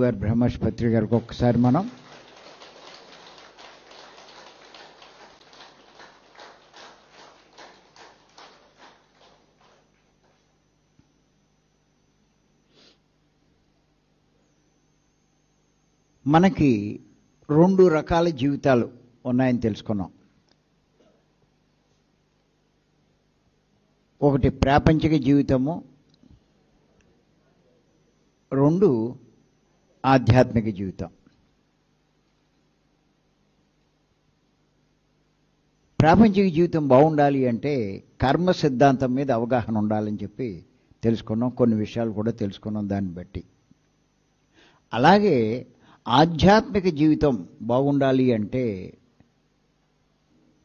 గారు బ్రహ్మశ్పత్రి గారికి ఒక్కసారి మనం మనకి 2 రకాల జీవితాలు ఉన్నాయని తెలుసుకున్నాం. ఒకటి ప్రాపంచిక జీవితము, 2 ఆధ్యాత్మిక జీవితం. ప్రాపంచిక జీవితం బాగుండాలి అంటే కర్మ సిద్ధాంతం మీద అవగాహన ఉండాలని చెప్పి తెలుసుకున్నాం. కొన్ని విషయాలు కూడా తెలుసుకున్నాం దాన్ని బట్టి. అలాగే ఆధ్యాత్మిక జీవితం బాగుండాలి అంటే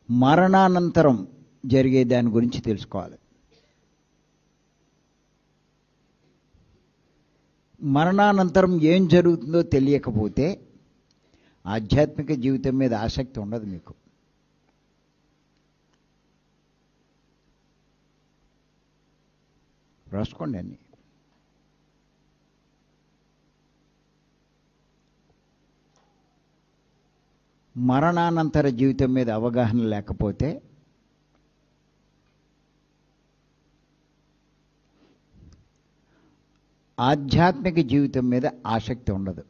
మరణానంతరం జరిగే దాని గురించి తెలుసుకోవాలి. మరణానంతరం ఏం జరుగుతుందో తెలియకపోతే ఆధ్యాత్మిక జీవితం మీద ఆసక్తి ఉండదు మీకు. రాసుకోండి అన్ని. మరణానంతర జీవితం మీద అవగాహన లేకపోతే ఆధ్యాత్మిక జీవితం మీద ఆసక్తి ఉండదు.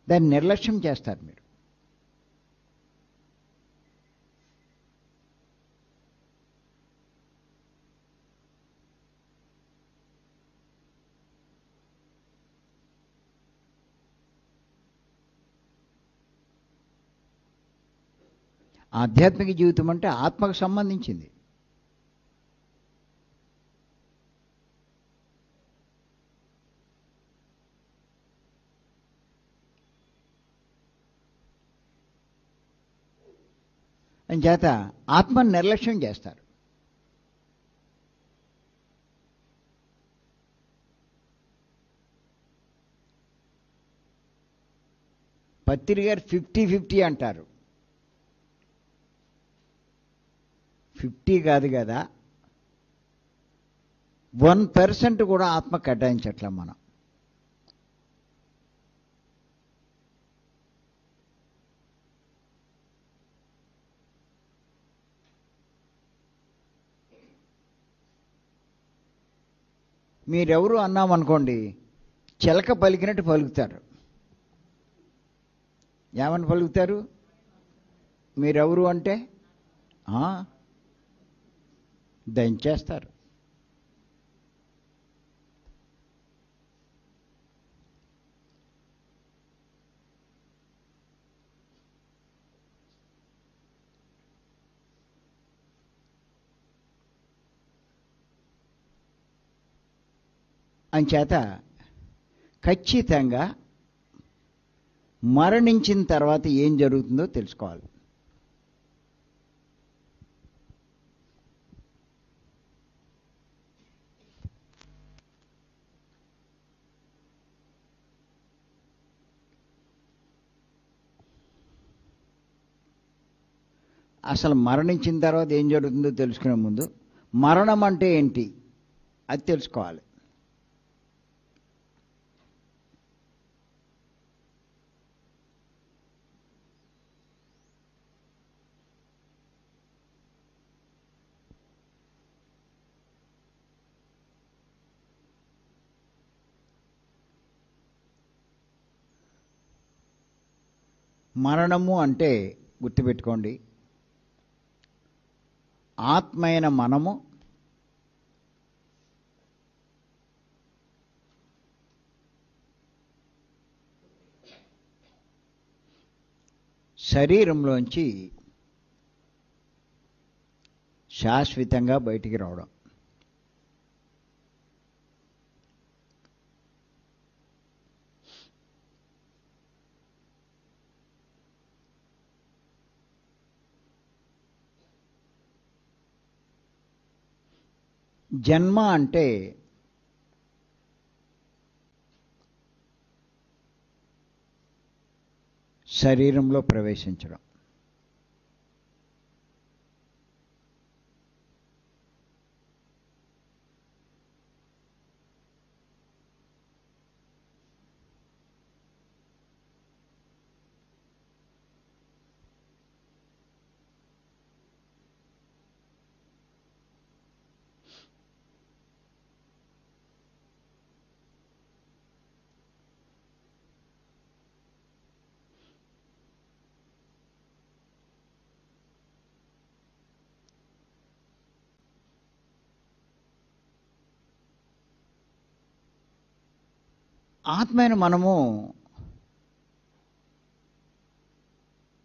దాన్ని నిర్లక్ష్యం చేస్తారు మీరు. ఆధ్యాత్మిక జీవితం అంటే ఆత్మకు సంబంధించింది. అంచేత ఆత్మను నిర్లక్ష్యం చేస్తారు. పత్రి గారు 50-50 అంటారు. 50 కాదు కదా, 1% కూడా ఆత్మ కేటాయించట్లే మనం. మీరెవరు అన్నామనుకోండి, చిలక పలికినట్టు పలుకుతారు. ఏమని పలుకుతారు? మీరెవరు అంటే దంచేస్తారు. అంచేత ఖచ్చితంగా మరణించిన తర్వాత ఏం జరుగుతుందో తెలుసుకోవాలి. అసలు మరణించిన తర్వాత ఏం జరుగుతుందో తెలుసుకునే ముందు మరణం అంటే ఏంటి అది తెలుసుకోవాలి. మరణము అంటే గుర్తుపెట్టుకోండి, ఆత్మైన మనము శరీరంలోంచి శాశ్వతంగా బయటికి రావడం. జన్మ అంటే శరీరంలో ప్రవేశించడం. ఆత్మైన మనము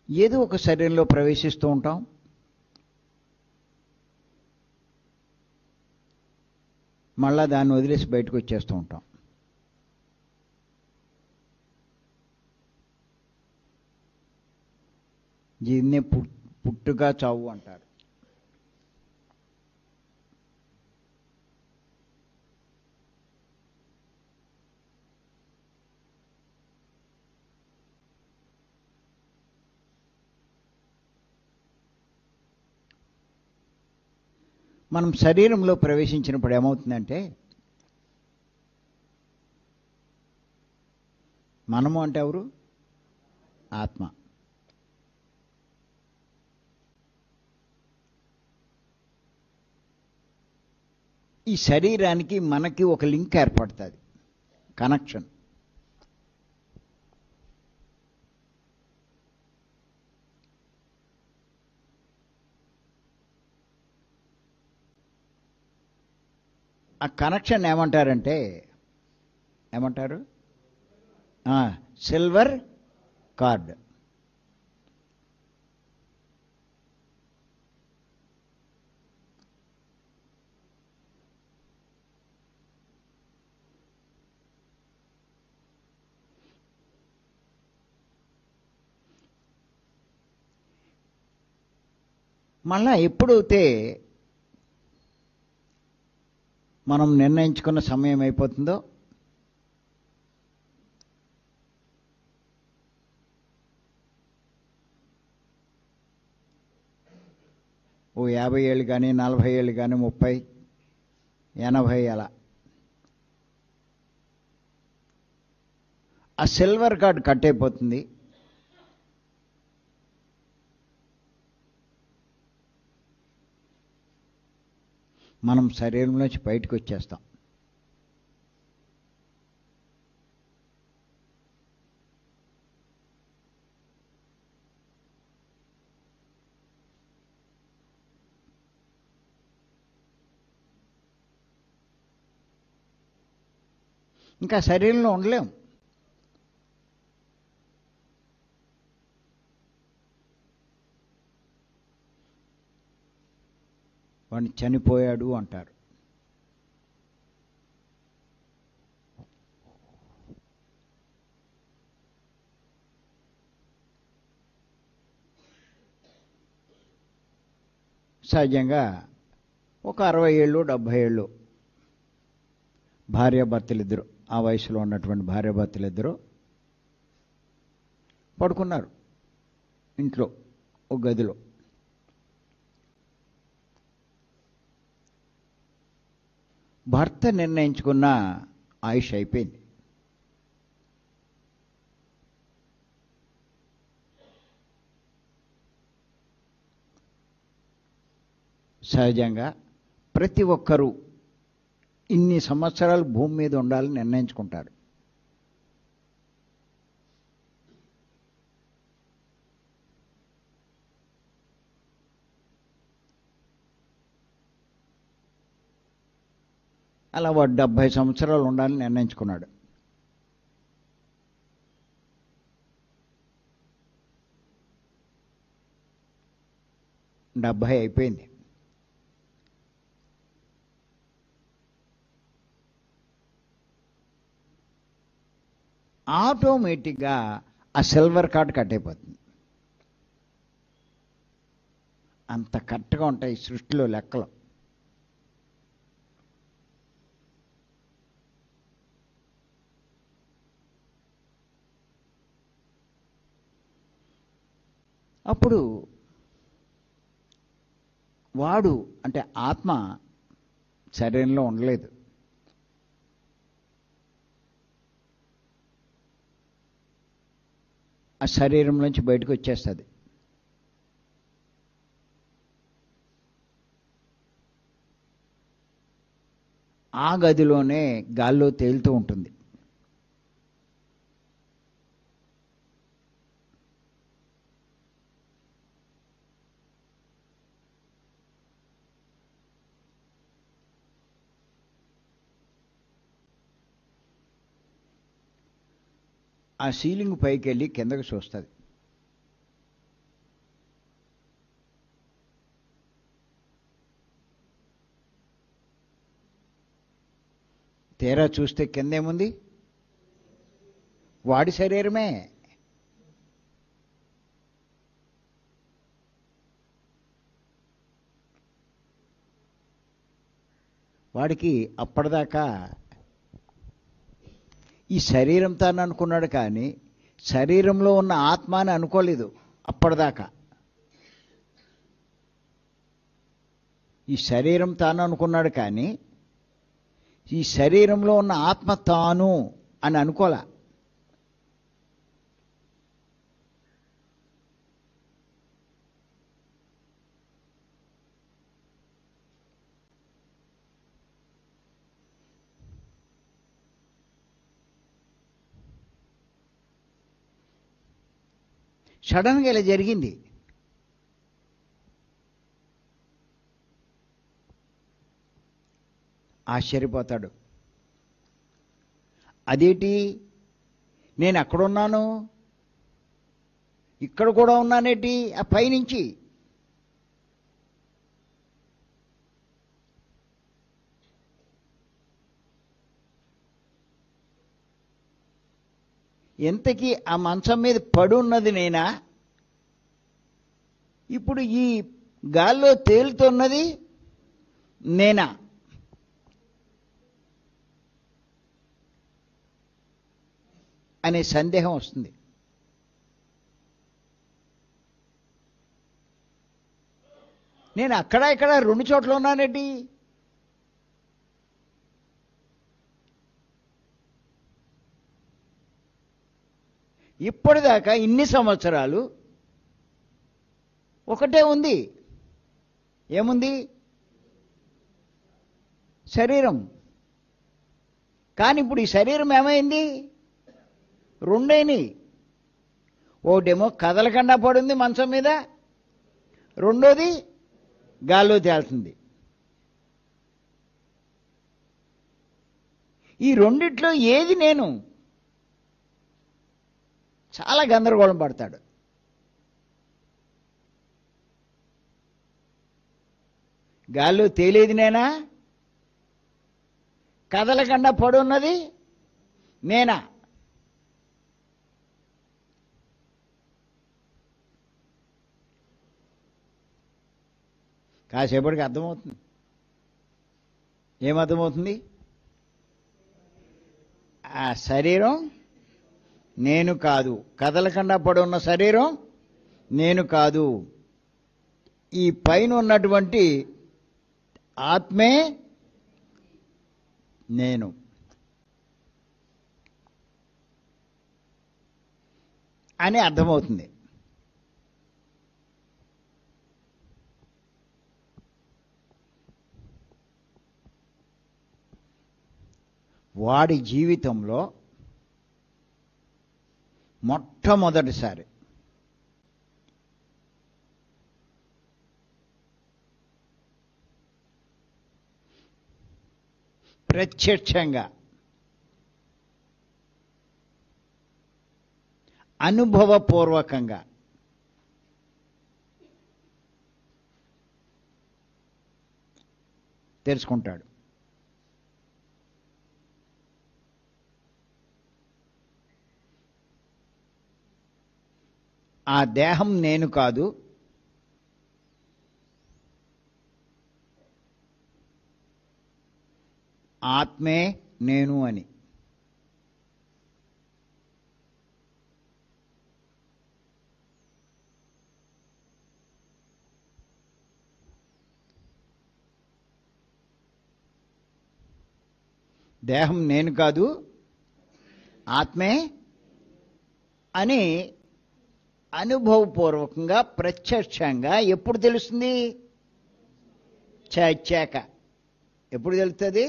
ఏదో ఒక శరీరంలో ప్రవేశిస్తూ ఉంటాం. మళ్ళా దాన్ని వదిలేసి బయటకు వచ్చేస్తూ ఉంటాం. దీన్నే పుట్టుక చావు అంటారు. మనం శరీరంలో ప్రవేశించినప్పుడు ఏమవుతుందంటే, మనము అంటే ఎవరు? ఆత్మ. ఈ శరీరానికి మనకి ఒక లింక్ ఏర్పడుతుంది, కనెక్షన్. ఆ కనెక్షన్ ఏమంటారు? Silver card. మళ్ళా ఎప్పుడైతే మనం నిర్ణయించుకున్న సమయం అయిపోతుందో, ఓ 50 ఏళ్ళు కానీ 40 ఏళ్ళు కానీ 30, 80 అలా, ఆ సిల్వర్ కార్డ్ కట్ అయిపోతుంది. మనం శరీరంలోంచి బయటకు వచ్చేస్తాం. ఇంకా శరీరంలో ఉండలేం. వాడిని చనిపోయాడు అంటారు. సహజంగా ఒక 60 ఏళ్ళు 70 ఏళ్ళు భార్యాభర్తలిద్దరు, ఆ వయసులో ఉన్నటువంటి భార్యాభర్తలిద్దరూ పడుకున్నారు ఇంట్లో ఒక గదిలో. భర్త నిర్ణయించుకున్న ఆయుష్ అయిపోయింది. సహజంగా ప్రతి ఒక్కరూ ఇన్ని సంవత్సరాలు భూమి మీద ఉండాలని నిర్ణయించుకుంటారు. అలా వాడు 70 సంవత్సరాలు ఉండాలని నిర్ణయించుకున్నాడు. డెబ్భై అయిపోయింది. ఆటోమేటిక్గా ఆ సిల్వర్ కార్డ్ కట్ అయిపోతుంది. అంత కరెక్ట్గా ఉంటాయి సృష్టిలో లెక్కలు. అప్పుడు వాడు అంటే ఆత్మ శరీరంలో ఉండలేదు. ఆ శరీరం నుంచి బయటకు వచ్చేస్తుంది. ఆ గదిలోనే గాల్లో తేలుతూ ఉంటుంది. ఆ సీలింగ్ పైకి వెళ్ళి కిందకు చూస్తుంది. తీరా చూస్తే కిందేముంది? వాడి శరీరమే. వాడికి అప్పటిదాకా ఈ శరీరం తాను అనుకున్నాడు, కానీ శరీరంలో ఉన్న ఆత్మ అని అనుకోలేదు అప్పటిదాకా. ఈ శరీరం తాను అనుకున్నాడు, కానీ ఈ శరీరంలో ఉన్న ఆత్మ తాను అని అనుకోలే. సడన్గా ఇలా జరిగింది. ఆశ్చర్యపోతాడు. అదేంటి, నేను అక్కడున్నాను, ఇక్కడ కూడా ఉన్నానేటి ఆ పైనుంచి? ఎంతకీ ఆ మంచం మీద పడి ఉన్నది నేనా? ఇప్పుడు ఈ గాల్లో తేలుతున్నది నేనా? అనే సందేహం వస్తుంది. నేను అక్కడ ఇక్కడ రెండు చోట్ల ఉన్నానేటి? ఇప్పటిదాకా ఇన్ని సంవత్సరాలు ఒకటే ఉంది. ఏముంది? శరీరం. కానీ ఇప్పుడు ఈ శరీరం ఏమైంది? రెండైనవి. ఒకటేమో కదలకుండా పడుంది మంచం మీద, రెండోది గాల్లో తేలుతుంది. ఈ రెండిట్లో ఏది నేను? చాలా గందరగోళం పడతాడు. గాల్లో తేలేది నేనా? కదలకుండా పడున్నది నేనా? కాసేపటికి అర్థమవుతుంది. ఏమర్థమవుతుంది? ఆ శరీరం నేను కాదు, కదలకుండా పడి ఉన్న శరీరం నేను కాదు, ఈ పైన ఉన్నటువంటి ఆత్మే నేను అని అర్థమవుతుంది. వాడి జీవితంలో మొట్టమొదటిసారి ప్రత్యక్షంగా అనుభవపూర్వకంగా తెలుసుకుంటాడు. ఆ దేహం నేను కాదు, ఆత్మే నేను అని. దేహం నేను కాదు, ఆత్మే అని అనుభవపూర్వకంగా ప్రత్యక్షంగా ఎప్పుడు తెలుస్తుంది? చచ్చాక. ఎప్పుడు తెలుస్తుంది?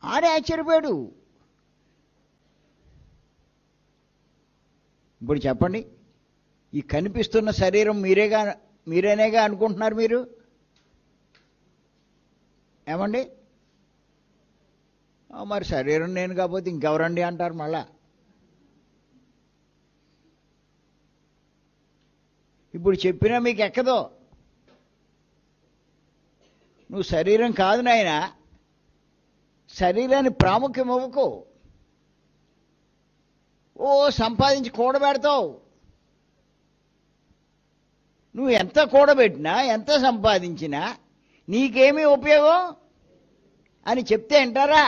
ఆడే ఆశ్చర్యపోయాడు. ఇప్పుడు చెప్పండి, ఈ కనిపిస్తున్న శరీరం మీరేనేగా అనుకుంటున్నారు మీరు? ఏమండి? మరి శరీరం నేను కాకపోతే ఇంకెవరండి అంటారు మళ్ళా. ఇప్పుడు చెప్పినా మీకు ఎక్కదో. నువ్వు శరీరం కాదు నాయన, శరీరాన్ని ప్రాముఖ్యం ఇవ్వకు. సంపాదించి కూడబెడతావు. నువ్వు ఎంత కూడబెట్టినా ఎంత సంపాదించినా నీకేమీ ఉపయోగం అని చెప్తే వింటారా?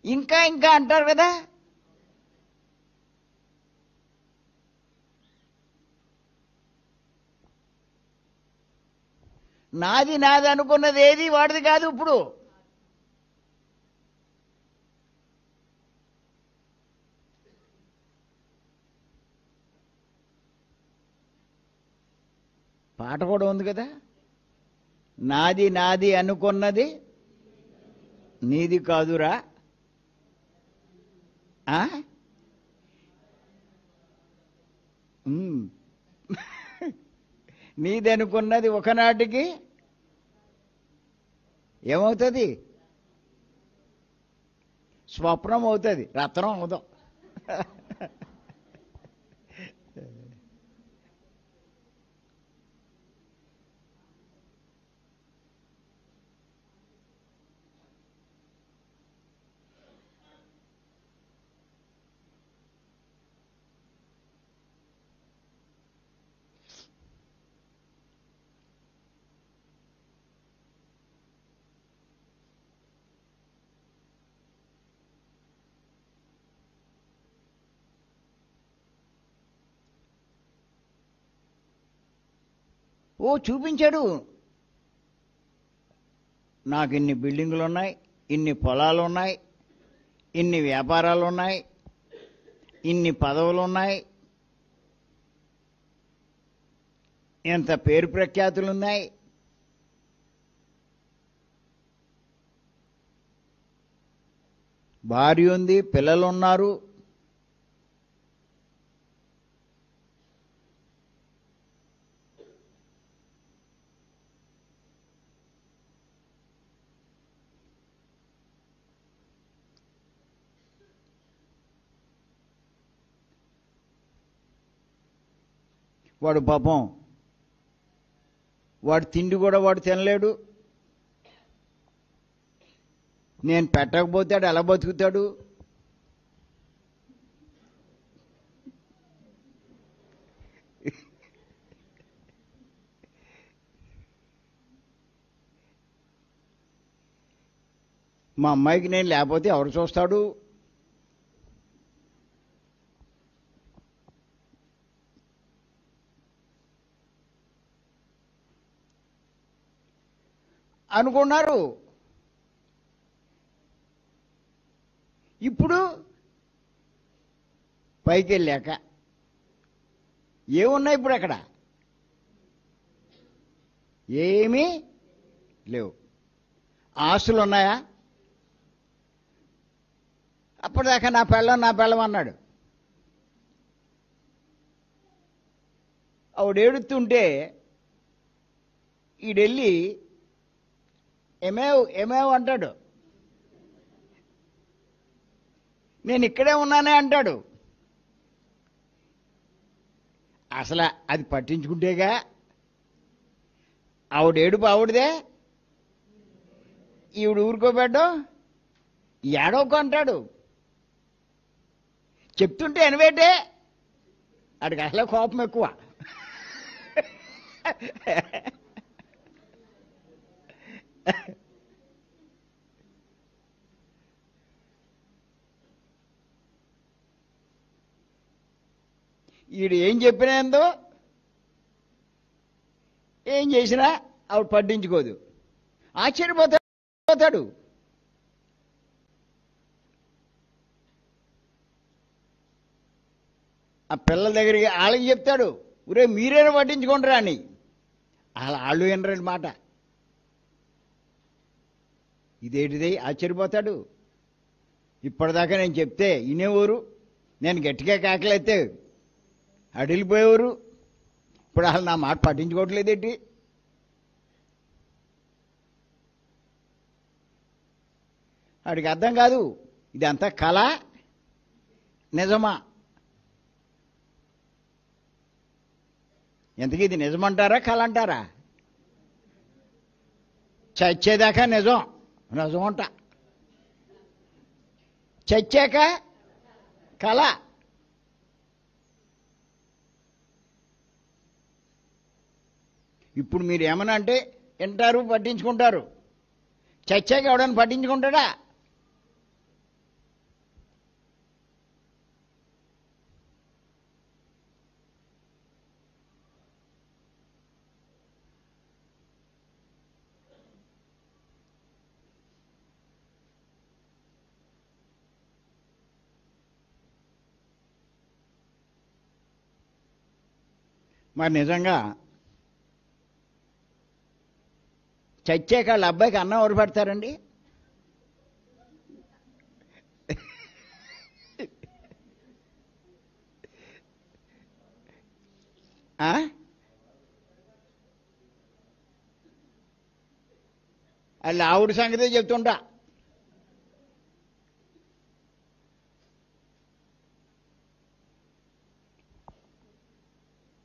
ఇంకా ఇంకా అంటారు కదా. నాది నాది అనుకున్నది ఏది వాడిది కాదు. ఇప్పుడు పాట కూడా ఉంది కదా, నాది నాది అనుకున్నది నీది కాదురా. నీది అనుకున్నది ఒకనాటికి ఏమవుతుంది? స్వప్నం అవుతుంది, రత్నం అవుదాం. చూపించాడు. నాకు ఇన్ని బిల్డింగులు ఉన్నాయి, ఇన్ని పొలాలు ఉన్నాయి, ఇన్ని వ్యాపారాలు ఉన్నాయి, ఇన్ని పదవులు ఉన్నాయి, ఎంత పేరు ప్రఖ్యాతులు ఉన్నాయి. భార్య ఉంది, పిల్లలు ఉన్నారు. వాడు పాపం, వాడు తిండి కూడా వాడు తినలేడు. నేను పెట్టకపోతాడు ఎలా బతుకుతాడు? మా అమ్మాయికి నేను లేకపోతే ఎవరు చూస్తాడు? అనుకున్నారు. ఇప్పుడు పైకి వెళ్ళాక ఏమున్నాయి? ఇప్పుడు అక్కడ ఏమీ లేవు. ఆస్తులు ఉన్నాయా? అప్పటిదాకా నా పెళ్ళం అన్నాడు. ఆవిడ ఏడుతుంటే ఈడెళ్ళి ఏమేవ్ అంటాడు. నేను ఇక్కడే ఉన్నానే అంటాడు. అసలు అది పట్టించుకుంటేగా ఆవిడ ఏడుపు ఆవిడదే. ఈవిడ ఊరుకోబెట్టడం ఏడవకు అంటాడు. చెప్తుంటే ఎనవేటే అడికి అసలే కోపం ఎక్కువ. ఈడు ఏం చెప్పినా ఏందో, ఏం చేసినా ఆవిడ పట్టించుకోదు. ఆశ్చర్యపోతాడు. ఆ పిల్లల దగ్గరికి వాళ్ళకి చెప్తాడు, ఒరే మీరైనా పట్టించుకుంటారా అని. వాళ్ళు వినరండి మాట. ఇదేంటిది ఆశ్చర్యపోతాడు. ఇప్పటిదాకా నేను చెప్తే వినేవారు, నేను గట్టిగా కేకలైతే అడిలిపోయేవారు, ఇప్పుడు వాళ్ళు నా మాట పట్టించుకోవట్లేదేంటి? వాడికి అర్థం కాదు ఇదంతా కళ నిజమా. ఎంతకీ ఇది నిజమంటారా కళ అంటారా? చచ్చేదాకా నిజం అంట, చచ్చాక కళ. ఇప్పుడు మీరు ఏమన్నా అంటే వింటారు, పట్టించుకుంటారు. చచ్చాక ఎవడని పట్టించుకుంటాడా? మరి నిజంగా చచ్చాక వాళ్ళ అబ్బాయికి అన్నం ఎవరు పెడతారండి? వాళ్ళ ఆవిడ సంగతే చెప్తుంటా.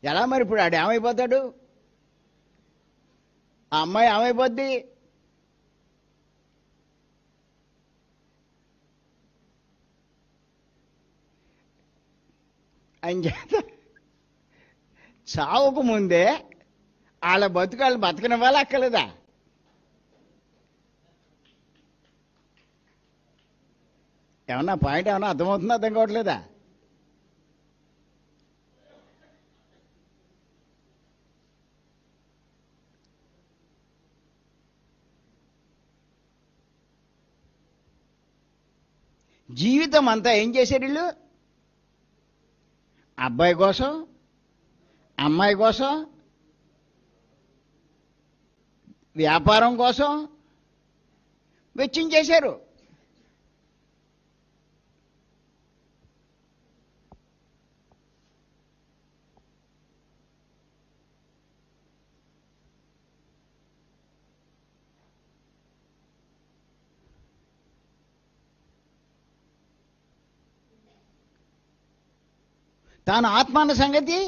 ఎలా మరి ఇప్పుడు ఆడు ఏమైపోతాడు? ఆ అమ్మాయి ఏమైపోద్ది? అంచేత చావుకు ముందే వాళ్ళ బతుకాళ్ళు బతకనివ్వాలి అక్కలేదా? ఏమన్నా పాయింట్ ఏమన్నా అర్థమవుతుందా, అర్థం కావట్లేదా? జీవితం అంతా ఏం చేశారు వీళ్ళు? అబ్బాయి కోసం, అమ్మాయి కోసం, వ్యాపారం కోసం వెచ్చించేశారు. తాను ఆత్మ అన్న సంగతి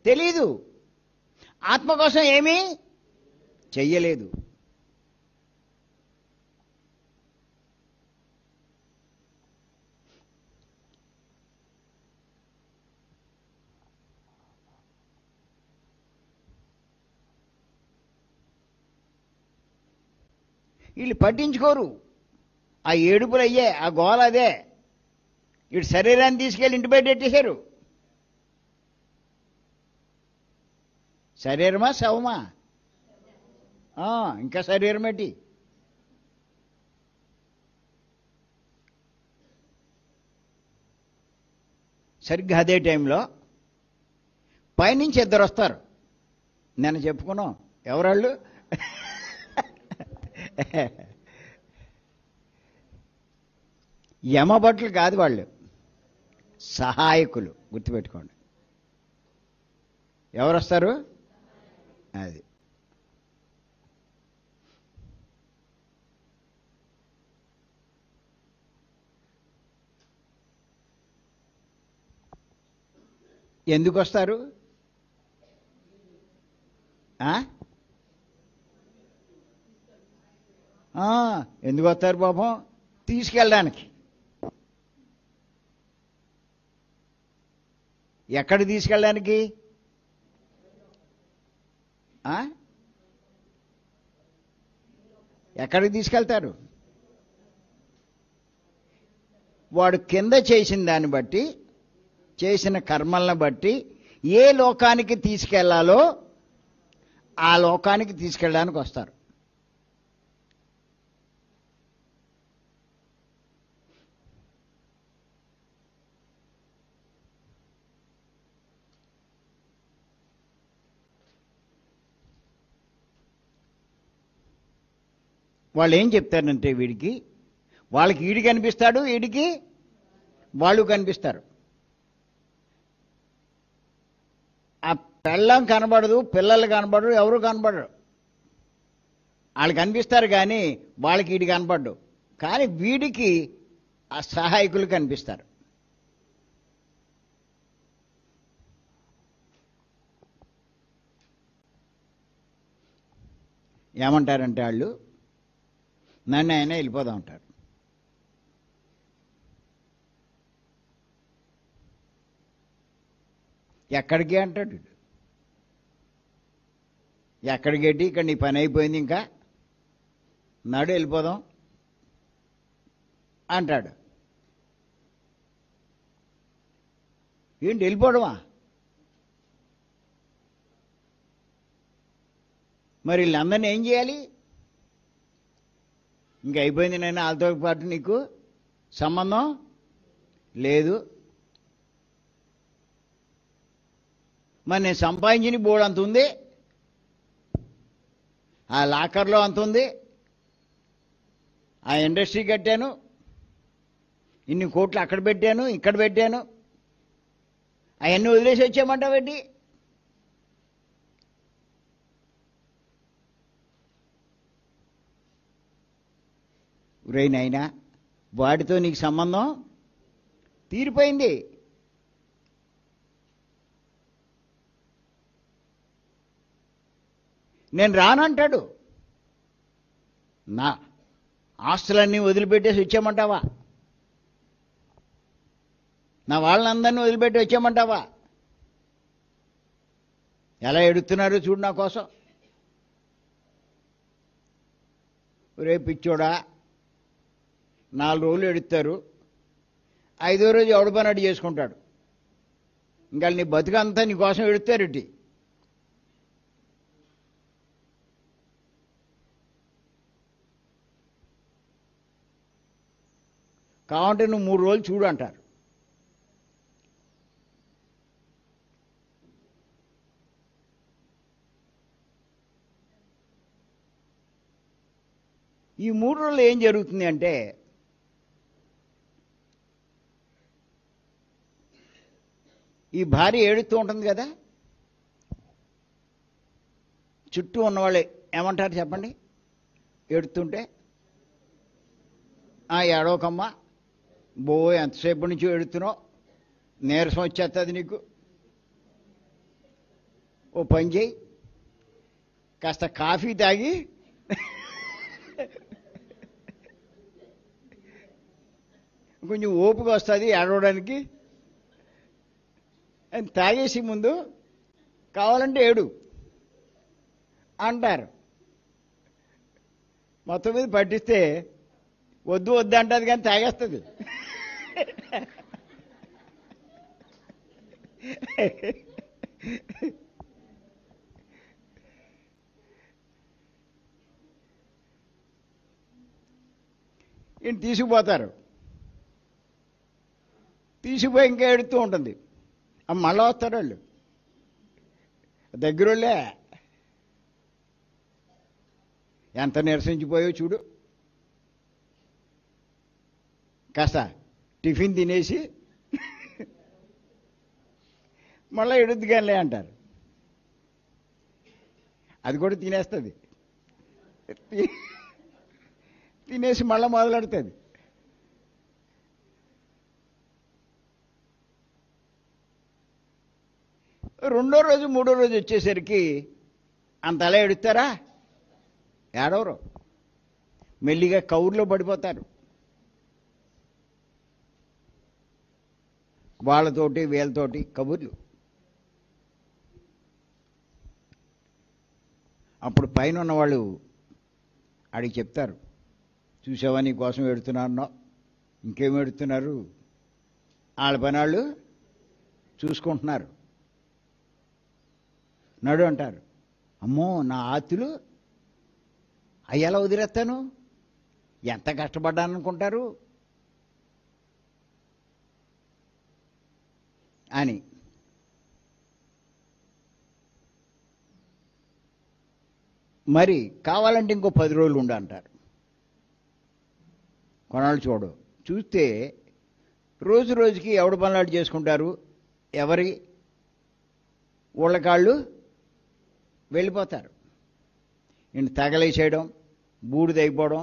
తెలీదు, ఆత్మ కోసం ఏమీ చెయ్యలేదు. వీళ్ళు పట్టించుకోరు. ఆ ఏడుపులు అయ్యే, ఆ గోల అదే. వీడు శరీరాన్ని తీసుకెళ్ళి ఇంటి బయట పెట్టేశారు. శరీరమా శవమా? ఇంకా శరీరం ఏంటి? సరిగ్గా అదే టైంలో పైనుంచి ఇద్దరు వస్తారు. నేను చెప్పుకున్నాం ఎవరాళ్ళు? యమభటులు కాదు వాళ్ళు, సహాయకులు. గుర్తుపెట్టుకోండి. ఎవరు వస్తారు? అది ఎందుకు వస్తారు? ఎందుకు వస్తారు పాపం? తీసుకెళ్ళడానికి. ఎక్కడికి తీసుకెళ్ళడానికి? ఎక్కడికి తీసుకెళ్తారు? వాడు కింద చేసిన దాన్ని బట్టి చేసిన కర్మలను బట్టి ఏ లోకానికి తీసుకెళ్లాలో ఆ లోకానికి తీసుకెళ్ళడానికి వస్తారు. వాళ్ళు ఏం చెప్తారంటే వీడికి, వాళ్ళకి ఈడి కనిపిస్తాడు, ఈడికి వాళ్ళు కనిపిస్తారు. ఆ పెళ్ళం కనబడదు, పిల్లలు కనబడరు, ఎవరు కనబడరు. వాళ్ళు కనిపిస్తారు కానీ వాళ్ళకి ఈడి కనబడ్డు. కానీ వీడికి ఆ సహాయకులు కనిపిస్తారు. ఏమంటారంటే వాళ్ళు, నన్ను అయినా వెళ్ళిపోదాం అంటారు. ఎక్కడికి అంటాడు. ఎక్కడికి ఏంటి, ఇక్కడ నీ పని అయిపోయింది, ఇంకా నాడు వెళ్ళిపోదాం అంటాడు. ఏంటి వెళ్ళిపోవడమా? మరి వీళ్ళందరినీ ఏం చేయాలి? ఇంక అయిపోయింది, నేను వాళ్ళతో పాటు నీకు సంబంధం లేదు. మరి నేను సంపాదించిన బోర్డు అంత ఉంది, ఆ లాకర్లో అంత ఉంది, ఆ ఇండస్ట్రీ కట్టాను, ఇన్ని కోట్లు అక్కడ పెట్టాను, ఇక్కడ పెట్టాను, అవన్నీ వదిలేసి వచ్చామంటావేంటి? రైనైనా వాడితో నీకు సంబంధం తీరిపోయింది. నేను రానంటాడు. నా ఆస్తులన్నీ వదిలిపెట్టేసి వచ్చామంటావా? నా వాళ్ళందరినీ వదిలిపెట్టి వచ్చామంటావా? ఎలా ఎడుతున్నారు చూడు నా కోసం. రేపు పిచ్చోడా, 4 రోజులు ఎడుతారు, 5వ రోజు ఎవడి పని అడి చేసుకుంటాడు. ఇంకా నీ బతుకంతా నీ కోసం ఎడుతారుటి. కావంటే నువ్వు 3 రోజులు చూడు అంటారు. ఈ 3 రోజులు ఏం జరుగుతుంది అంటే, ఈ భార్య ఏడుస్తూ ఉంటుంది కదా, చుట్టూ ఉన్నవాళ్ళే ఏమంటారు చెప్పండి? ఏడుతుంటే, ఏడవకమ్మా, బో ఎంతసేపు నుంచి ఏడుతున్నావు, నీరసం వచ్చేస్తుంది నీకు, ఓ పని చేయి, కాస్త కాఫీ తాగి కొంచెం ఓపిక వస్తుంది ఏడవడానికి అని తాగేసి ముందు కావాలంటే ఏడు అంటారు. మొత్తం మీద పట్టిస్తే వద్దు వద్దు అంటుంది కానీ తాగేస్తుంది. ఈయన తీసుకుపోతారు, తీసుకుపోయి ఇంకా ఎడుతూ ఉంటుంది. మళ్ళా వస్తారు వాళ్ళు, దగ్గరోళ్ళే. ఎంత నిరసించిపోయో చూడు, కాస్త టిఫిన్ తినేసి మళ్ళీ ఎడుద్ది కానీ అంటారు. అది కూడా తినేస్తుంది, తినేసి మళ్ళీ మొదలెడుతుంది. రెండో రోజు 3వ రోజు వచ్చేసరికి అంత అలా ఎడుతారా? ఏడవరు, మెల్లిగా కౌరులో పడిపోతారు. వాళ్ళతోటి వీళ్ళతోటి కబుర్లు. అప్పుడు పైన ఉన్నవాళ్ళు అడిగి చెప్తారు, చూసావా నీ కోసం ఎడుతున్నా అన్నావు, ఇంకేం ఎడుతున్నారు, వాళ్ళ పని వాళ్ళు చూసుకుంటున్నారు. నడు అంటారు. అమ్మో నా ఆస్తులు అవి ఎలా వదిలేస్తాను, ఎంత కష్టపడ్డాను అనుకుంటారు అని. మరి కావాలంటే ఇంకో 10 రోజులు ఉండు అంటారు. కొన్నాళ్ళు చూస్తే రోజు రోజుకి ఎవడు పనులాడు చేసుకుంటారు, ఎవరి ఊళ్ళకాళ్ళు వెళ్ళిపోతారు. ఇంటి తగలేసేయడం, బూడిదైపోవడం,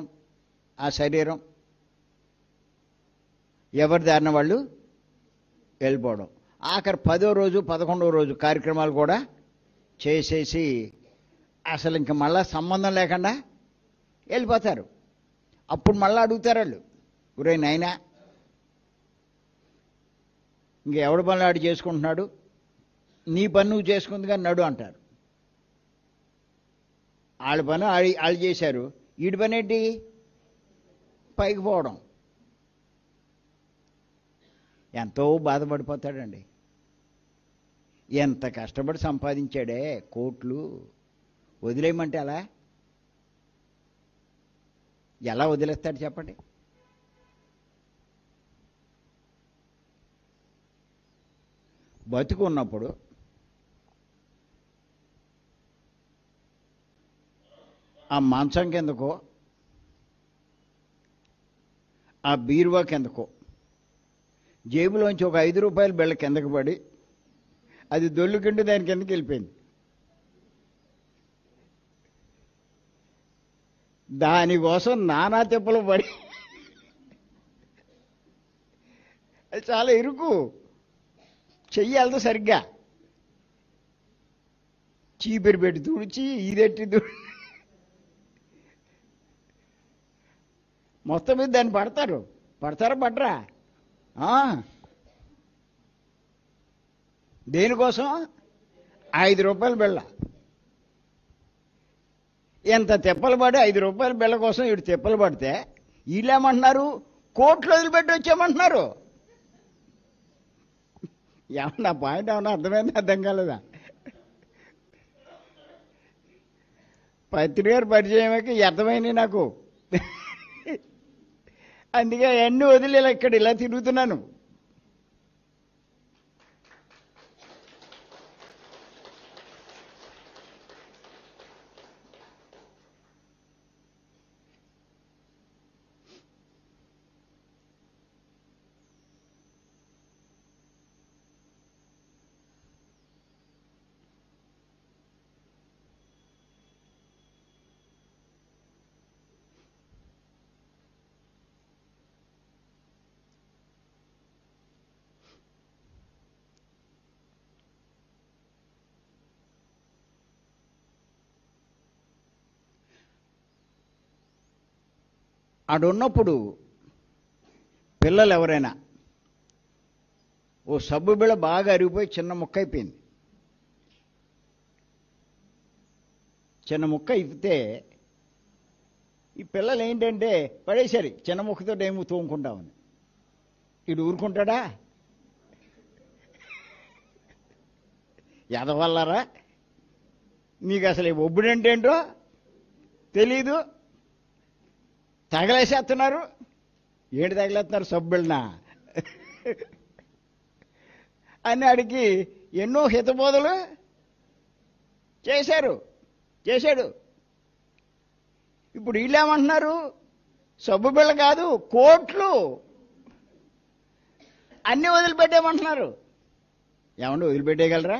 ఆ శరీరం ఎవరి దారిన వాళ్ళు వెళ్ళిపోవడం. ఆఖరి 10వ రోజు 11వ రోజు కార్యక్రమాలు కూడా చేసేసి అసలు ఇంక మళ్ళా సంబంధం లేకుండా వెళ్ళిపోతారు. అప్పుడు మళ్ళీ అడుగుతారు వాళ్ళు, ఒరే నాయనా ఇంక ఎవడి పనులు ఆడు చేసుకుంటున్నాడు, నీ పని నువ్వు చేసుకుంది కానీ నడు అంటారు. వాళ్ళ పని వాళ్ళు చేశారు, వీడి పని ఏంటి పైకి పోవడం. ఎంతో బాధపడిపోతాడండి. ఎంత కష్టపడి సంపాదించాడే కోట్లు, వదిలేయమంటే ఎలా వదిలేస్తాడు చెప్పండి. బతుకున్నప్పుడు ఆ మంచం కిందకో ఆ బీరువా కిందకో జేబులోంచి ఒక 5 రూపాయల బిళ్ళ కిందకు పడి అది దొల్లుకుంటూ దాని కిందకి వెళ్ళిపోయింది. దానికోసం నానా తిప్పలు పడి అది చాలా ఇరుకు, చెయ్యాలతో సరిగ్గా చీపిరి పెట్టి తుడిచి ఇదెట్టి మొత్తం మీద దాన్ని పడతారా పడరా? దేనికోసం 5 రూపాయల బిళ్ళ. ఎంత తిప్పలు పడి 5 రూపాయల బిళ్ళ కోసం వీడు తిప్పలు పడితే వీళ్ళేమంటున్నారు, కోట్లు వదిలిపెట్టి వచ్చామంటున్నారు. ఏమన్నా పాయింట్ ఏమన్నా అర్థమైంది, అర్థం కాలేదా? పత్రిక గారు పరిచయమకి అర్థమైంది నాకు. అందుకే అవన్నీ వదిలే ఇక్కడ ఇలా తిరుగుతున్నాను. ఆడున్నప్పుడు పిల్లలు ఎవరైనా ఓ సబ్బు బిళ్ళ బాగా అరిగిపోయి చిన్న ముక్క అయిపోయింది. చిన్న ముక్క ఇప్పితే ఈ పిల్లలు ఏంటంటే పడేసరి చిన్న ముక్కతో ఏమో తోముకుంటామని. ఇడు ఊరుకుంటాడా? ఎదవల్లరా, నీకు అసలు ఒబ్బుడంటే ఏంటో తెలీదు, తగలేసేస్తున్నారు. ఏంటి తగిలేస్తున్నారు, సబ్బుళ్ళనా అని అడిగి ఎన్నో హితబోధలు చేశాడు. ఇప్పుడు వీళ్ళేమంటున్నారు, సబ్బు బిళ్ళ కాదు కోట్లు అన్నీ వదిలిపెట్టేమంటున్నారు. ఏమంటే వదిలిపెట్టేయగలరా?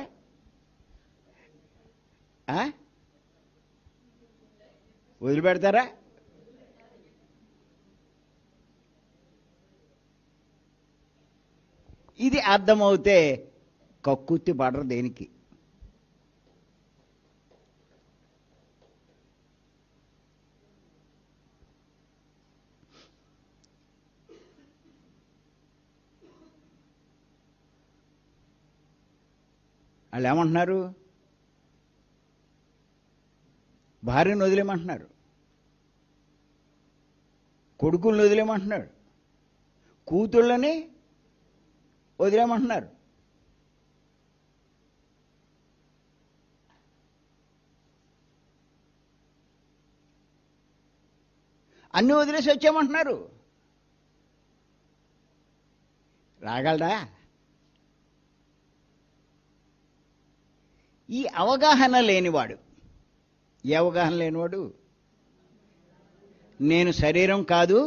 వదిలిపెడతారా? ఇది అర్థమవుతే కక్కుర్తి పడరు దేనికి. వాళ్ళు ఏమంటున్నారు, భార్యను వదిలేమంటున్నారు, కొడుకులను వదిలేమంటున్నాడు, కూతుళ్ళని వదిలేమంటున్నారు. అన్నీ వదిలేసి వచ్చామంటున్నారు. రాగలరా? ఈ అవగాహన లేనివాడు, ఏ అవగాహన లేనివాడు, నేను శరీరం కాదు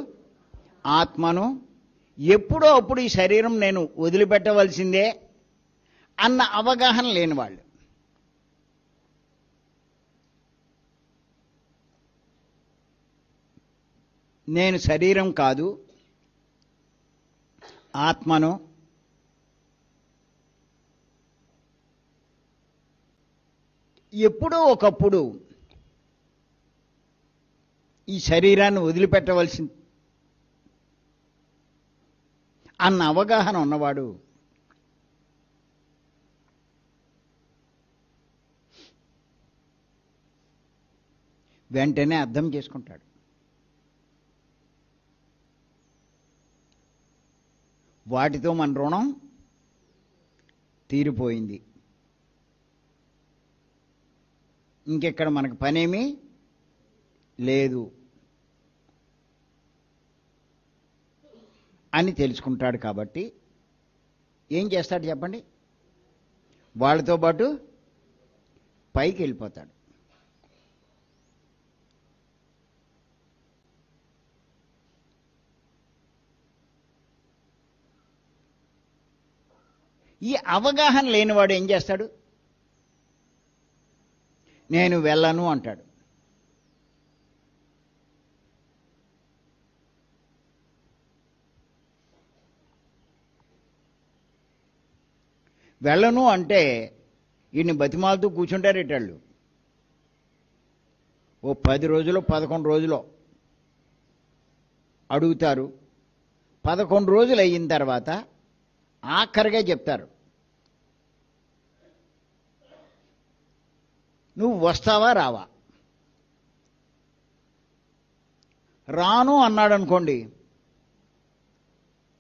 ఆత్మను, ఎప్పుడో అప్పుడు ఈ శరీరం నేను వదిలిపెట్టవలసిందే అన్న అవగాహన లేనివాళ్ళు. నేను శరీరం కాదు ఆత్మను, ఎప్పుడో ఒకప్పుడు ఈ శరీరాన్ని వదిలిపెట్టవలసింది అన్న అవగాహన ఉన్నవాడు వెంటనే అర్థం చేసుకుంటాడు. వాటితో మన రుణం తీరిపోయింది, ఇంకెక్కడ మనకు పనేమీ లేదు అని తెలుసుకుంటాడు. కాబట్టి ఏం చేస్తాడు చెప్పండి? వాళ్ళతో పాటు పైకి వెళ్ళిపోతాడు. ఈ అవగాహన లేనివాడు ఏం చేస్తాడు? నేను వెళ్ళను అంటాడు. వెళ్ళను అంటే ఈయన్ని బతిమాలతో కూర్చుంటారు ఇటాళ్ళు. ఓ 10 రోజులు 11 రోజులు అడుగుతారు. 11 రోజులు అయిన తర్వాత ఆఖరిగా చెప్తారు, నువ్వు వస్తావా రావా? రాను అన్నాడు అనుకోండి,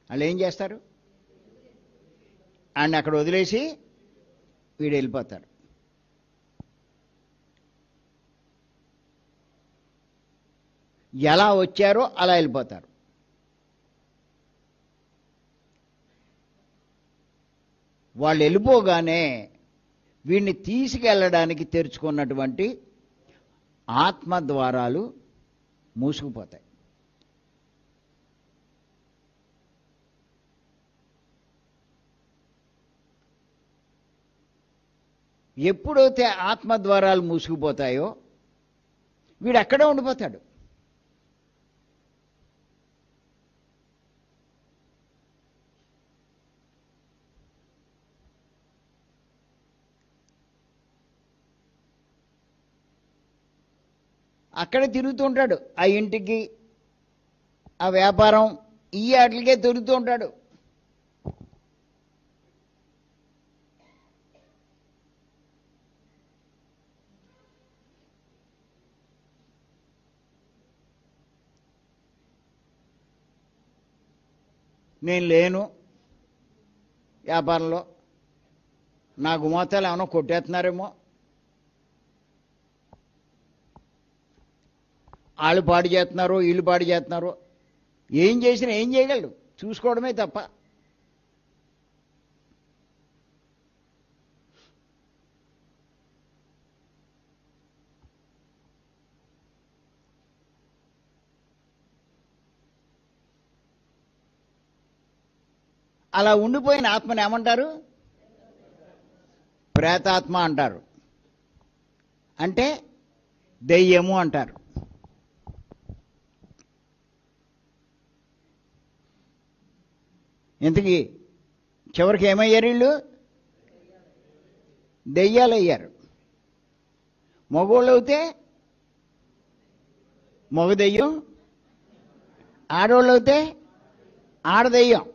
వాళ్ళు ఏం చేస్తారు? అండ్ అక్కడ వదిలేసి వీడు వెళ్ళిపోతారు. ఎలా వచ్చారో అలా వెళ్ళిపోతారు. వాళ్ళు వెళ్ళిపోగానే వీడిని తీసుకెళ్ళడానికి తెరుచుకున్నటువంటి ఆత్మద్వారాలు మూసుకుపోతాయి. ఎప్పుడైతే ఆత్మద్వారాలు మూసుకుపోతాయో వీడు అక్కడే ఉండిపోతాడు. అక్కడే తిరుగుతూ ఉంటాడు. ఆ ఇంటికి, ఆ వ్యాపారం, ఈ వాటికే తిరుగుతూ ఉంటాడు. నేను లేను వ్యాపారంలో, నా గుమాతాలు ఏమైనా కొట్టేస్తున్నారేమో, వాళ్ళు పాడు చేస్తున్నారు, వీళ్ళు పాడు చేస్తున్నారు, ఏం చేసినా ఏం చేయగలడు? చూసుకోవడమే తప్ప. అలా ఉండిపోయిన ఆత్మని ఏమంటారు? ప్రేతాత్మ అంటారు, అంటే దెయ్యము అంటారు. ఇంతకీ చివరికి ఏమయ్యారు వీళ్ళు? దెయ్యాలు అయ్యారు. మగోళ్ళు అయితే మగ దెయ్యం, ఆడవాళ్ళు అయితే ఆడదెయ్యం.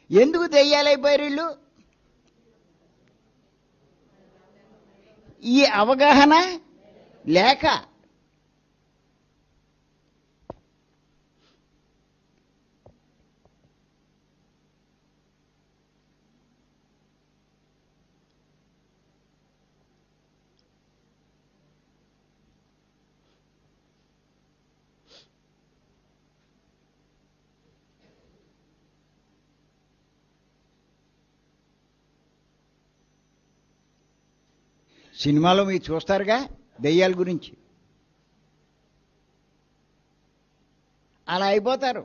ఎందుకు దెయ్యాలైపోయారు వీళ్ళు? ఈ అవగాహన లేక. సినిమాలో మీరు చూస్తారుగా దెయ్యాల గురించి. అలా అయిపోతారు.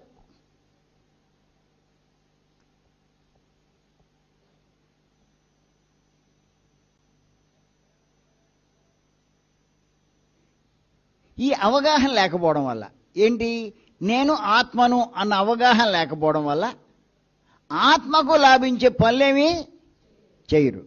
ఈ అవగాహన లేకపోవడం వల్ల ఏంటి, నేను ఆత్మను అన్న అవగాహన లేకపోవడం వల్ల ఆత్మకు లాభించే పనులేమీ చేయరు.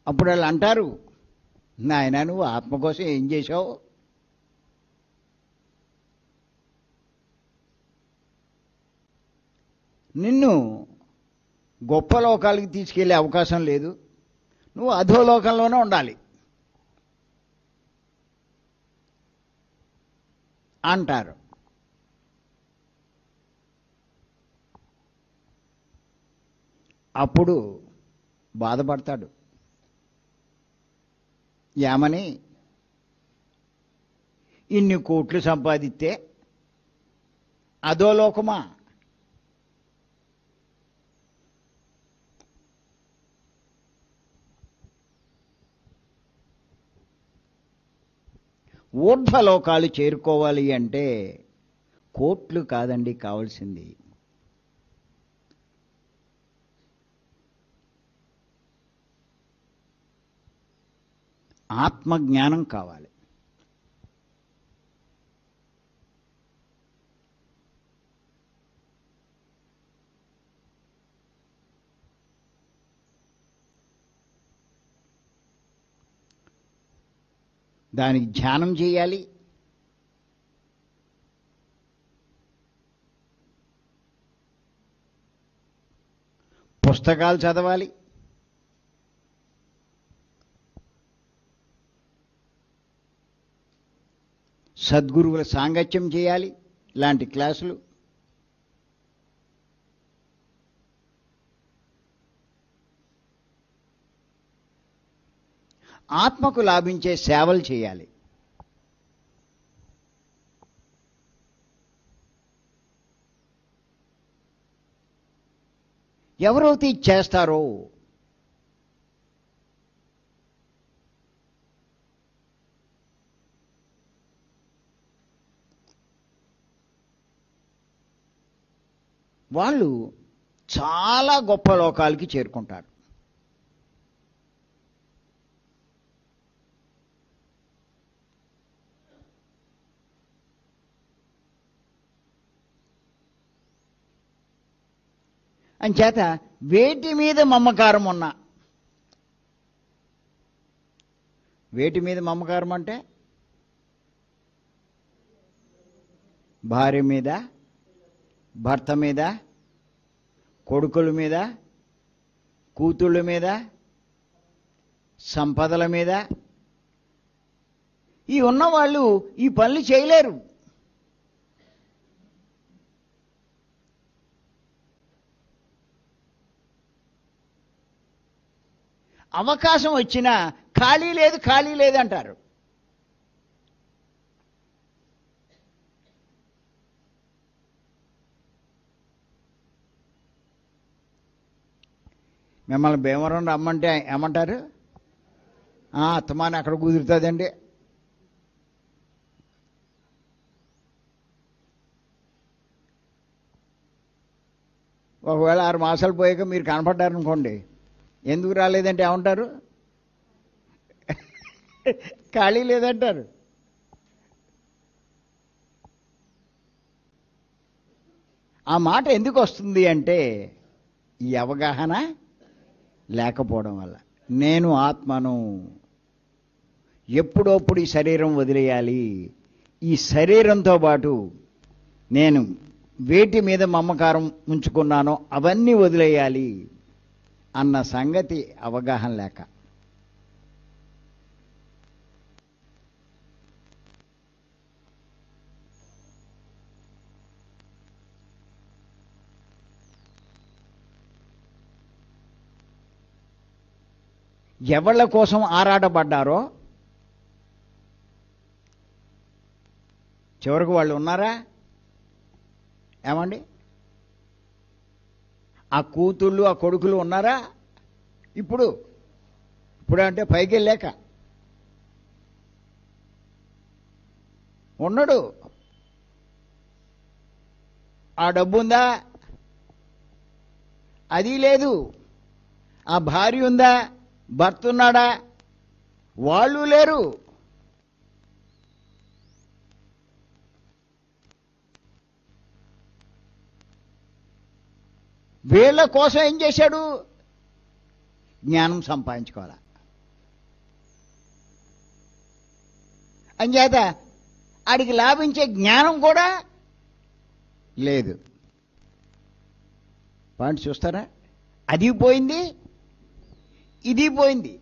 అప్పుడు వాళ్ళు అంటారు, నాయన నువ్వు ఆత్మ కోసం ఏం చేశావు? నిన్ను గొప్ప లోకాలకి తీసుకెళ్లే అవకాశం లేదు, నువ్వు అధోలోకంలోనే ఉండాలి అంటారు. అప్పుడు బాధపడతాడు. ఏమని, ఇన్ని కోట్లు సంపాదిస్తే అధోలోకమా? ఊర్ధ్వలోకాలు చేరుకోవాలి అంటే కోట్లు కాదండి కావాల్సింది, ఆత్మజ్ఞానం కావాలి. దానికి ధ్యానం చేయాలి, పుస్తకాలు చదవాలి, సద్గురువుల సాంగత్యం చేయాలి, ఇలాంటి క్లాసులు. ఆత్మకు లాభించే సేవలు చేయాలి. ఎవరైతే ఇది చేస్తారో వాళ్ళు చాలా గొప్ప లోకాలకి చేరుకుంటారు. అంచేత వేటి మీద మమకారం ఉన్నా, వేటి మీద మమకారం అంటే భార్య మీద, భర్త మీద, కొడుకుల మీద, కూతుళ్ళ మీద, సంపదల మీద, ఈ ఉన్నవాళ్ళు ఈ పనులు చేయలేరు. అవకాశం వచ్చినా ఖాళీ లేదు, ఖాళీ లేదు అంటారు. మిమ్మల్ని భీమవరం రమ్మంటే ఏమంటారు? అత్తమాని అక్కడ కుదురుతుందండి. ఒకవేళ 6 మాసాలు పోయాక మీరు కనపడ్డారనుకోండి, ఎందుకు రాలేదంటే ఏమంటారు? ఖాళీ లేదంటారు. ఆ మాట ఎందుకు వస్తుంది అంటే ఈ అవగాహన లేకపోవడం వల్ల. నేను ఆత్మను, ఎప్పుడప్పుడు ఈ శరీరం వదిలేయాలి, ఈ శరీరంతో పాటు నేను వేటి మీద మమకారం ఉంచుకున్నానో అవన్నీ వదిలేయాలి అన్న సంగతి అవగాహన లేక. ఎవళ్ళ కోసం ఆరాటపడ్డారో చివరికి వాళ్ళు ఉన్నారా? ఏమండి? ఆ కూతుళ్ళు ఆ కొడుకులు ఉన్నారా? ఇప్పుడు అంటే పైకి వెళ్ళాక ఉన్నాడు. ఆ డబ్బు ఉందా? అది లేదు. ఆ భార్య ఉందా? భర్త ఉన్నాడా? వాళ్ళు లేరు. వీళ్ళ కోసం ఏం చేశాడు? జ్ఞానం సంపాదించుకోవాలి. అంచేత ఆడికి లాభించే జ్ఞానం కూడా లేదు. పాయింట్ చూస్తారా? అది పోయింది, ఇది పోయింది.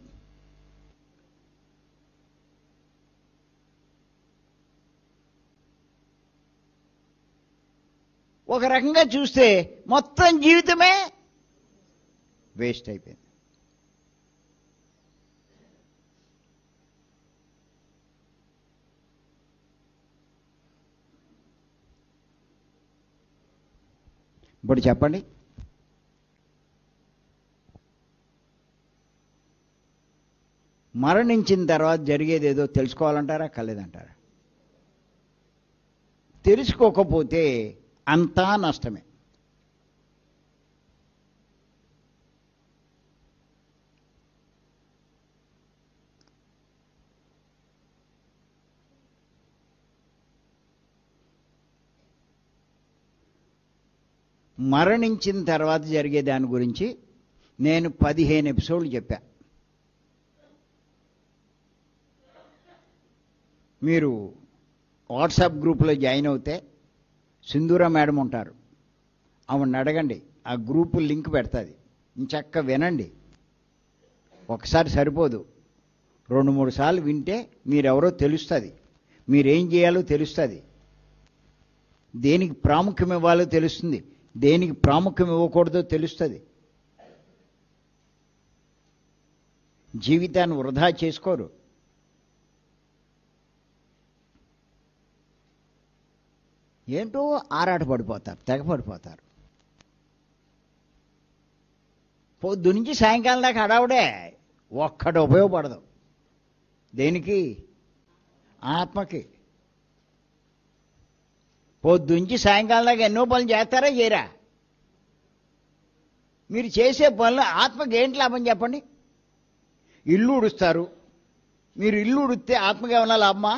ఒక రకంగా చూస్తే మొత్తం జీవితమే వేస్ట్ అయిపోయింది. ఇప్పుడు చెప్పండి, మరణించిన తర్వాత జరిగేది ఏదో తెలుసుకోవాలంటారా? కలేదంటారా? తెలుసుకోకపోతే అంతా నష్టమే. మరణించిన తర్వాత జరిగే దాని గురించి నేను 15 ఎపిసోడ్లు చెప్పా. మీరు వాట్సాప్ గ్రూపులో జాయిన్ అవుతే సింధూర మేడం ఉంటారు, ఆవిడని అడగండి, ఆ గ్రూపు లింక్ పెడతాది. ఇంచక్క వినండి. ఒకసారి సరిపోదు, 2-3 సార్లు వింటే మీరెవరో తెలుస్తుంది, మీరేం చేయాలో తెలుస్తుంది, దేనికి ప్రాముఖ్యం ఇవ్వాలో తెలుస్తుంది, దేనికి ప్రాముఖ్యం ఇవ్వకూడదో తెలుస్తుంది. జీవితాన్ని వృధా చేసుకోరు. ఏంటో ఆరాటపడిపోతారు, తెగపడిపోతారు. పొద్దు నుంచి సాయంకాలం దాకా హడావుడే, ఒక్కటి ఉపయోగపడదు. దేనికి? ఆత్మకి. పొద్దు నుంచి సాయంకాలం దాకా ఎన్నో పనులు చేస్తారా చేయరా? మీరు చేసే పనులు ఆత్మకి ఏంటి లాభం చెప్పండి? ఇల్లు ఉడుస్తారు, మీరు ఇల్లు ఉడితే ఆత్మకి ఏమన్నా లాభమా?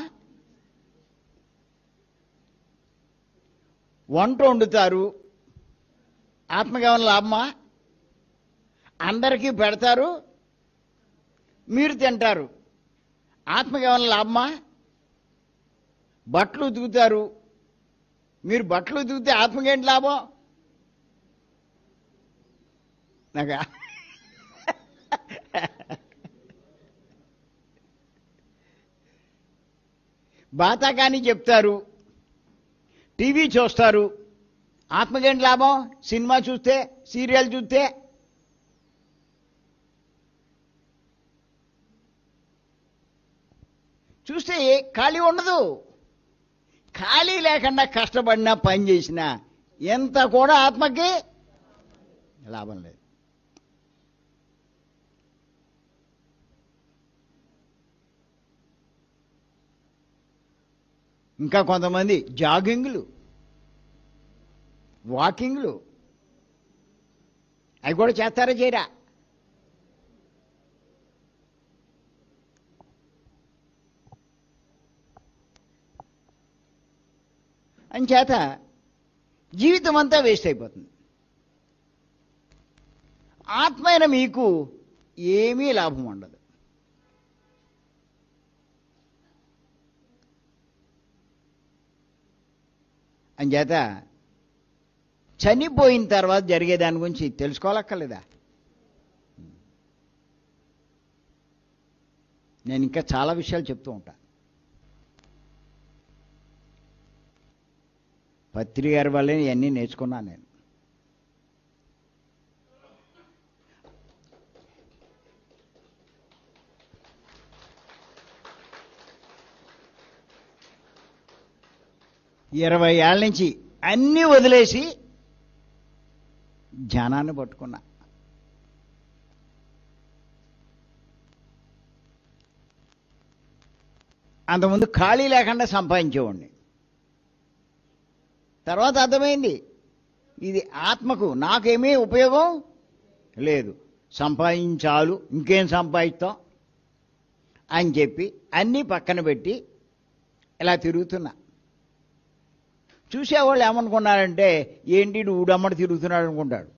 వంట వండుతారు, ఆత్మకి ఏమన్నా లాభమా? అందరికీ పెడతారు, మీరు తింటారు, ఆత్మకి ఏమన్నా లాభమా? బట్టలు ఉతుకుతారు, మీరు బట్టలు ఉతికితే ఆత్మకి ఏంటి లాభం? నాకు బాతాకాని చెప్తారు, టీవీ చూస్తారు, ఆత్మకేంటి లాభం? సినిమా చూస్తే, సీరియల్ చూస్తే. చూస్తే ఖాళీ ఉండదు. ఖాళీ లేకుండా కష్టపడినా పని చేసినా ఎంత కూడా ఆత్మకి లాభం లేదు. ఇంకా కొంతమంది జాగింగ్లు, వాకింగ్లు అవి కూడా చేస్తారా చేయరా? అంచేత జీవితం అంతా వేస్ట్ అయిపోతుంది. ఆత్మైన మీకు ఏమీ లాభం ఉండదు. అంచేత చనిపోయిన తర్వాత జరిగే దాని గురించి తెలుసుకోవాలక్కర్లేదా? నేను ఇంకా చాలా విషయాలు చెప్తూ ఉంటాను. పత్రి గారి వల్లే ఇవన్నీ నేర్చుకున్నాను నేను. 20 ఏళ్ళ నుంచి అన్నీ వదిలేసి ధ్యానాన్ని పట్టుకున్నా. అంతకుముందు ఖాళీ లేకుండా సంపాదించేవాడిని. తర్వాత అర్థమైంది ఇది ఆత్మకు నాకేమీ ఉపయోగం లేదు, సంపాదించాలు, ఇంకేం సంపాదిస్తాం అని చెప్పి అన్నీ పక్కన పెట్టి ఇలా తిరుగుతున్నా. చూసేవాళ్ళు ఏమనుకున్నారంటే ఏంటి ఊడమ్మడి తిరుగుతున్నాడు అనుకుంటాడు,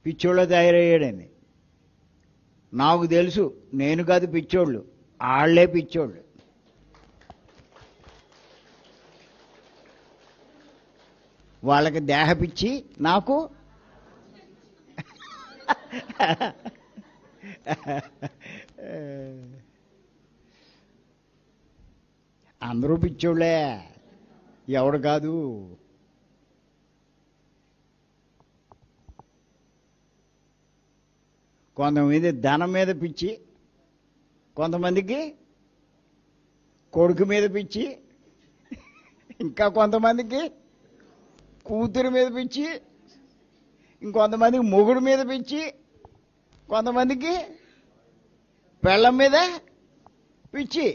పిచ్చోళ్ళ తయారయ్యాడని. నాకు తెలుసు నేను కాదు పిచ్చోళ్ళు, వాళ్ళే పిచ్చోళ్ళు. వాళ్ళకి దేహ పిచ్చి, నాకు అందరూ పిచ్చోళ్ళే, ఎవడు కాదు. కొంతమంది ధనం మీద పిచ్చి, కొంతమందికి కొడుకు మీద పిచ్చి, ఇంకా కొంతమందికి కూతురు మీద పిచ్చి, ఇంకొంతమందికి మొగుడు మీద పిచ్చి, కొంతమందికి పెళ్ళం మీద పిచ్చి.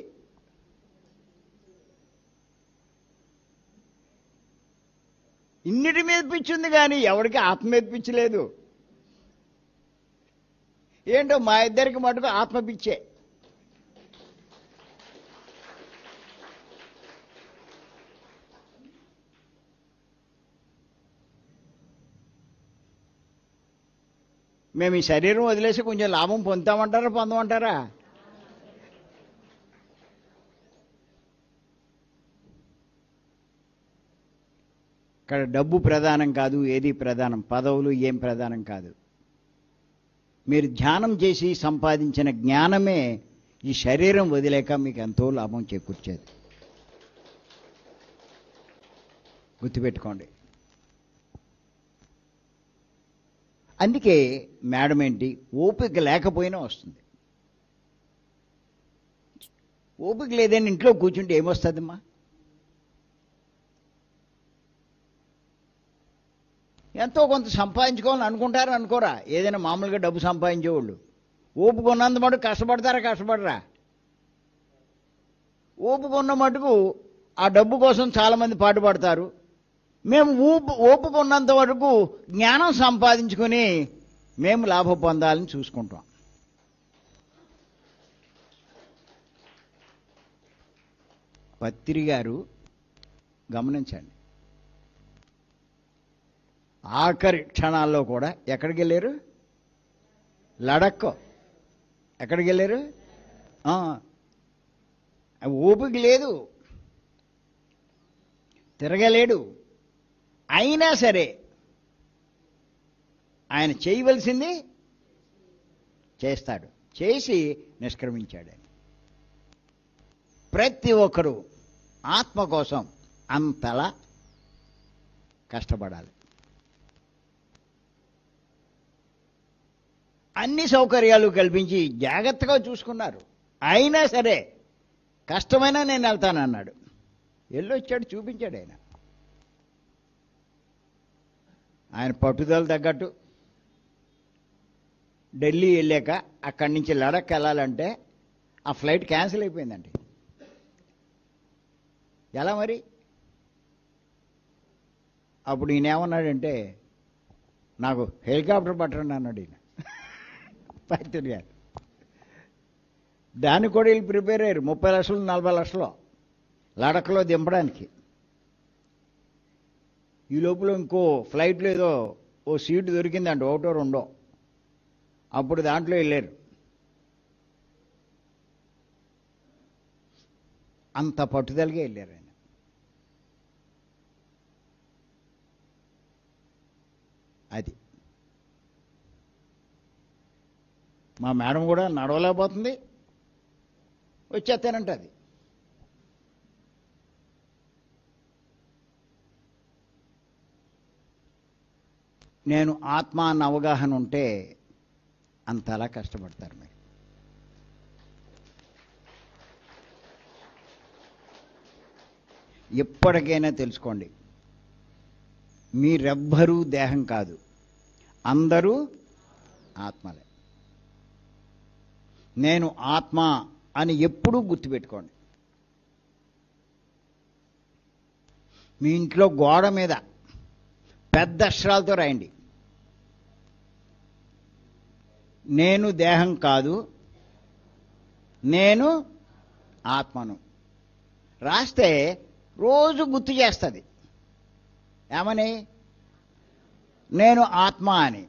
ఇన్నిటి మీద పిచ్చి ఉంది కానీ ఎవరికి ఆత్మ మీద పిచ్చి లేదు. ఏంటో మా ఇద్దరికి మటుకు ఆత్మ పిచ్చే. మేము ఈ శరీరం వదిలేసి కొంచెం లాభం పొందుతామంటారా పొందమంటారా? ఇక్కడ డబ్బు ప్రధానం కాదు, ఏది ప్రధానం, పదవులు ఏం ప్రధానం కాదు. మీరు ధ్యానం చేసి సంపాదించిన జ్ఞానమే ఈ శరీరం వదిలేక మీకు ఎంతో లాభం చేకూర్చేది. గుర్తుపెట్టుకోండి. అందుకే మేడం ఏంటి, ఓపిక లేకపోయినా వస్తుంది. ఓపిక లేదని ఇంట్లో కూర్చుంటే ఏమొస్తుందమ్మా? ఎంతో కొంత సంపాదించుకోవాలని అనుకుంటారా అనుకోరా? ఏదైనా మామూలుగా డబ్బు సంపాదించేవాళ్ళు ఓపిక ఉన్నంత మటుకు కష్టపడతారా కష్టపడరా? ఓపిక ఉన్న మటుకు ఆ డబ్బు కోసం చాలామంది పాటుపడతారు. మేము ఓపిక ఉన్నంత వరకు జ్ఞానం సంపాదించుకొని మేము లాభం పొందాలని చూసుకుంటాం. పత్రి గారు గమనించండి, ఆఖరి క్షణాల్లో కూడా ఎక్కడికి వెళ్ళారు? లడక్కో. ఎక్కడికి వెళ్ళారు? ఓపిక లేదు, తిరగలేడు. అయినా సరే ఆయన చేయవలసింది చేస్తాడు, చేసి నిష్క్రమించాడు. ప్రతి ఒక్కరూ ఆత్మ కోసం అంతలా కష్టపడాలి. అన్ని సౌకర్యాలు కల్పించి జాగ్రత్తగా చూసుకున్నారు. అయినా సరే కష్టమైనా నేను వెళ్తానన్నాడు. వెళ్ళొచ్చాడు, చూపించాడు. ఆయన పట్టుదల తగ్గట్టు ఢిల్లీ వెళ్ళాక అక్కడి నుంచి లడక్ వెళ్ళాలంటే ఆ ఫ్లైట్ క్యాన్సిల్ అయిపోయిందండి. ఎలా మరి? అప్పుడు ఈయన ఏమన్నాడంటే, నాకు హెలికాప్టర్ పట్టండి అన్నాడు ఈయన, పత్రి గారు. దానికి కూడా వీళ్ళు ప్రిపేర్ అయ్యారు. 30 లక్షలు 40 లక్షలు లడఖ్లో దింపడానికి. ఈ లోపల ఇంకో ఫ్లైట్లో ఏదో ఓ సీటు దొరికిందంట, ఒకటో రెండో. అప్పుడు దాంట్లో వెళ్ళారు. అంత పట్టుదలగా వెళ్ళారు ఆయన. అది మా మేడం కూడా నడవలేకపోతుంది, వచ్చేస్తానంట. అది నేను ఆత్మ అన్న అవగాహన ఉంటే అంతలా కష్టపడతారు మీరు. ఎప్పటికైనా తెలుసుకోండి, మీరెవ్వరూ దేహం కాదు, అందరూ ఆత్మలే. నేను ఆత్మ అని ఎప్పుడూ గుర్తుపెట్టుకోండి. మీ ఇంట్లో గోడ మీద పెద్ద అక్షరాలతో రాయండి, నేను దేహం కాదు, నేను ఆత్మను. రాస్తే రోజు గుర్తు చేస్తుంది. ఏమని? నేను ఆత్మ అని.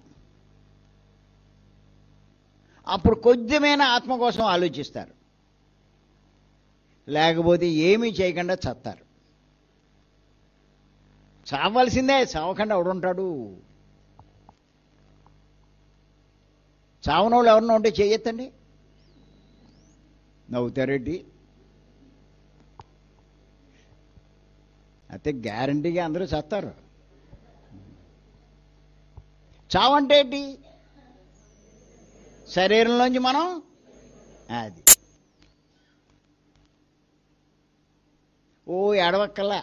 అప్పుడు కొద్దిమైనా ఆత్మ కోసం ఆలోచిస్తారు, లేకపోతే ఏమీ చేయకుండా చస్తారు. చావలసిందే, చావకుండా ఎవడుంటాడు? చావనోళ్ళు ఎవరన్నా ఉంటే చేయొద్దండి. నవ్వుతారెడ్డి. అయితే గ్యారంటీగా అందరూ చస్తారు. చావంటే ఏంటి? శరీరంలోంచి మనం అది ఎడవక్కల్లా.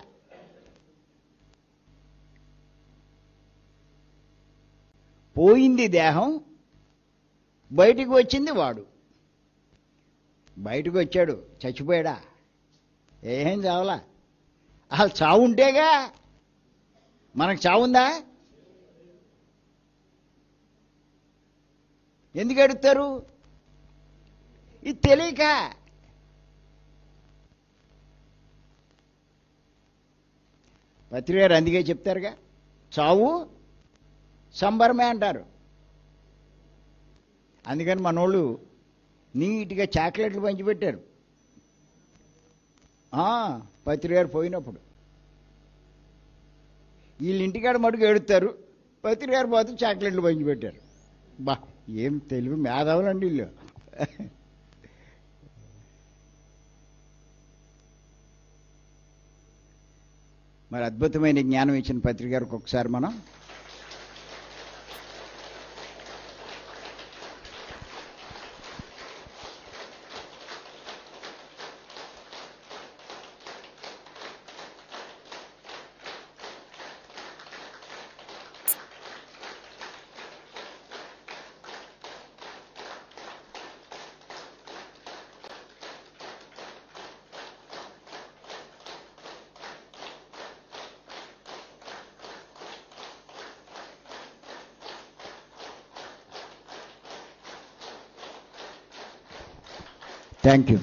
పోయింది దేహం, బయటికి వచ్చింది వాడు. బయటకు వచ్చాడు, చచ్చిపోయాడా? ఏం చావలా. అసలు చావు ఉంటేగా మనకు చావుందా? ఎందుకు అడుగుతారు? ఇది తెలియక. పత్రికారు అందుకే చెప్తారుగా, చావు సంబరమే అంటారు. అందుకని మనోళ్ళు నీట్గా చాక్లెట్లు పంచిపెట్టారు పత్రికారు పోయినప్పుడు. వీళ్ళు ఇంటికాడ మటుకు ఏడుతారు, పత్రికారు పోతే చాక్లెట్లు పంచిపెట్టారు. బా, ఏం తెలివి మేధావులండి వీళ్ళు. మరి అద్భుతమైన జ్ఞానం ఇచ్చిన పత్రికారికి ఒకసారి మనం థ్యాంక్ యూ.